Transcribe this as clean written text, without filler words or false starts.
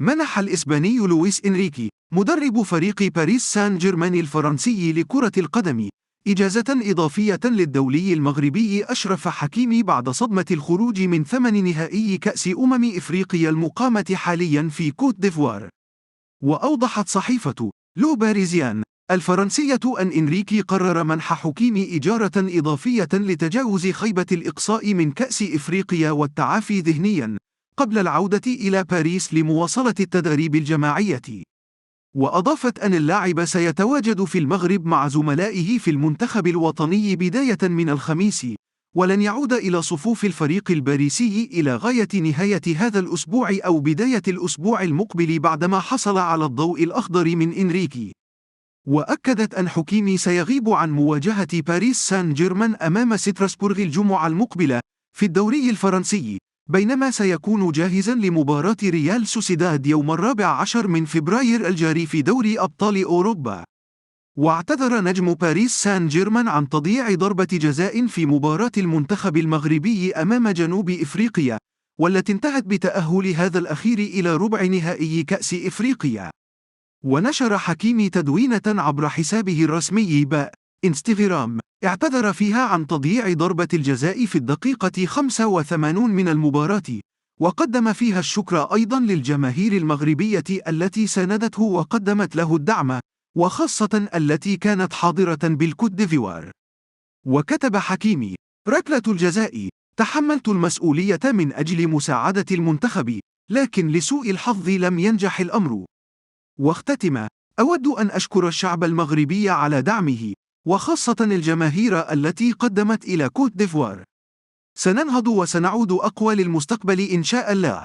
منح الإسباني لويس إنريكي، مدرب فريق باريس سان جيرمان الفرنسي لكرة القدم، إجازة إضافية للدولي المغربي أشرف حكيمي بعد صدمة الخروج من 8 نهائي كأس إفريقيا المقامة حاليا في كوت ديفوار. وأوضحت صحيفة لو باريزيان الفرنسية أن إنريكي قرر منح حكيمي إجارة إضافية لتجاوز خيبة الإقصاء من كأس إفريقيا والتعافي ذهنيا، قبل العودة إلى باريس لمواصلة التدريب الجماعية. وأضافت أن اللاعب سيتواجد في المغرب مع زملائه في المنتخب الوطني بداية من الخميس، ولن يعود إلى صفوف الفريق الباريسي إلى غاية نهاية هذا الأسبوع أو بداية الأسبوع المقبل بعدما حصل على الضوء الأخضر من إنريكي. وأكدت أن حكيمي سيغيب عن مواجهة باريس سان جيرمان أمام ستراسبورغ الجمعة المقبلة في الدوري الفرنسي، بينما سيكون جاهزا لمباراة ريال سوسيداد يوم 14 من فبراير الجاري في دوري أبطال أوروبا. واعتذر نجم باريس سان جيرمان عن تضييع ضربة جزاء في مباراة المنتخب المغربي أمام جنوب إفريقيا، والتي انتهت بتأهل هذا الأخير إلى ربع نهائي كأس إفريقيا. ونشر حكيمي تدوينة عبر حسابه الرسمي إنستغرام، اعتذر فيها عن تضييع ضربة الجزاء في الدقيقة 85 من المباراة، وقدم فيها الشكر أيضا للجماهير المغربية التي ساندته وقدمت له الدعم، وخاصة التي كانت حاضرة بالكوت ديفوار. وكتب حكيمي: ركلة الجزاء، تحملت المسؤولية من أجل مساعدة المنتخب، لكن لسوء الحظ لم ينجح الأمر. واختتم: أود أن أشكر الشعب المغربي على دعمه، وخاصة الجماهير التي قدمت إلى كوت ديفوار. سننهض وسنعود أقوى للمستقبل إن شاء الله.